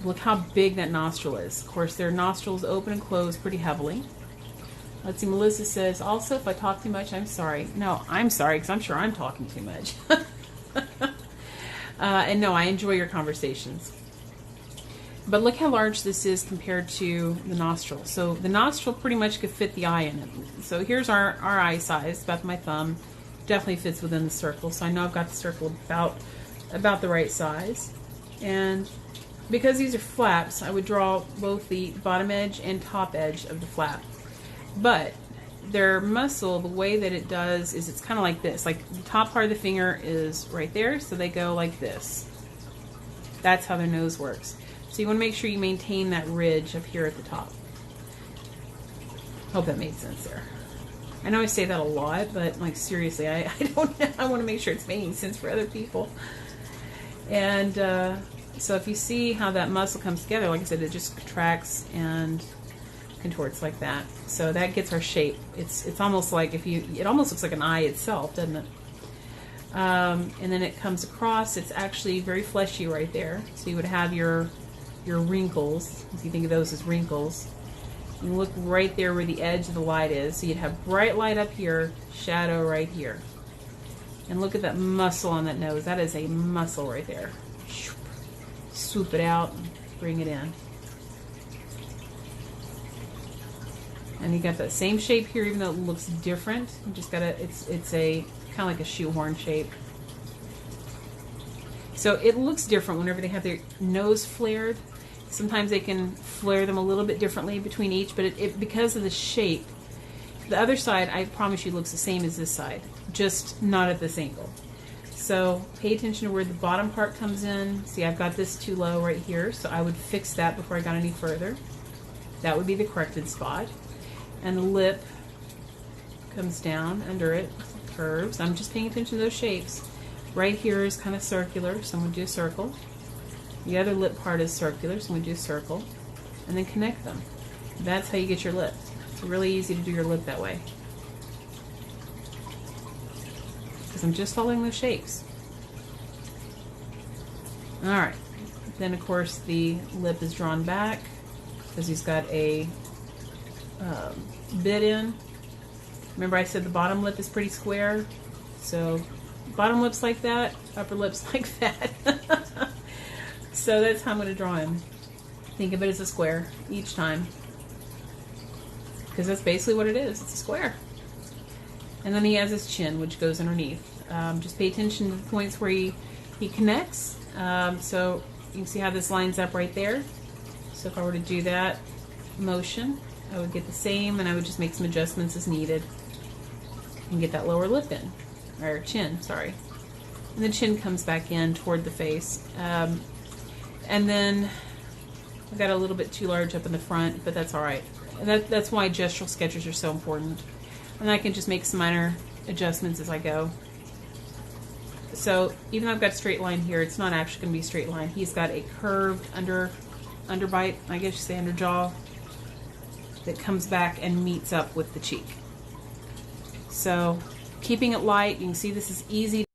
look how big that nostril is. Of course, their nostrils open and close pretty heavily. Let's see, Melissa says, also, if I talk too much, I'm sorry. No, I'm sorry, because I'm sure I'm talking too much. And no, I enjoy your conversations. But look how large this is compared to the nostril. So the nostril pretty much could fit the eye in it. So here's our eye size, about my thumb. Definitely fits within the circle. So I know I've got the circle about the right size. And because these are flaps, I would draw both the bottom edge and top edge of the flap. But their muscle, the way that it does is it's kind of like this. Like the top part of the finger is right there, so they go like this. That's how their nose works. So you want to make sure you maintain that ridge up here at the top. Hope that made sense there. I know I say that a lot, but like seriously, I don't know. I want to make sure it's making sense for other people. And so if you see how that muscle comes together, like I said, it just contracts and contorts like that. So that gets our shape. It's almost like it almost looks like an eye itself, doesn't it? And then it comes across. It's actually very fleshy right there. So you would have your wrinkles, if you think of those as wrinkles. You look right there where the edge of the light is. So you'd have bright light up here, shadow right here. And look at that muscle on that nose. That is a muscle right there. Swoop it out and bring it in. And you got that same shape here, even though it looks different. You just gotta, it's a kind of like a shoehorn shape. So it looks different whenever they have their nose flared. Sometimes they can flare them a little bit differently between each, but because of the shape, the other side, I promise you, looks the same as this side, just not at this angle. So pay attention to where the bottom part comes in. See, I've got this too low right here, so I would fix that before I got any further. That would be the corrected spot. And the lip comes down under it, curves. I'm just paying attention to those shapes. Right here is kind of circular, so I'm going to do a circle. The other lip part is circular, so I'm going to do a circle. And then connect them. That's how you get your lip. It's really easy to do your lip that way. Because I'm just following those shapes. Alright. Then, of course, the lip is drawn back because he's got a bit in. Remember I said the bottom lip is pretty square? So bottom lip's like that, upper lip's like that. So that's how I'm going to draw him. Think of it as a square each time. Because that's basically what it is. It's a square. And then he has his chin, which goes underneath. Just pay attention to the points where he connects. So you can see how this lines up right there. So if I were to do that motion, I would get the same, and I would just make some adjustments as needed and get that lower lip in, or chin, sorry. And the chin comes back in toward the face. And then I've got a little bit too large up in the front, but that's all right. And that's why gestural sketches are so important. And I can just make some minor adjustments as I go. So even though I've got a straight line here, it's not actually going to be a straight line. He's got a curved underbite, I guess you say underjaw, that comes back and meets up with the cheek. So keeping it light, you can see this is easy.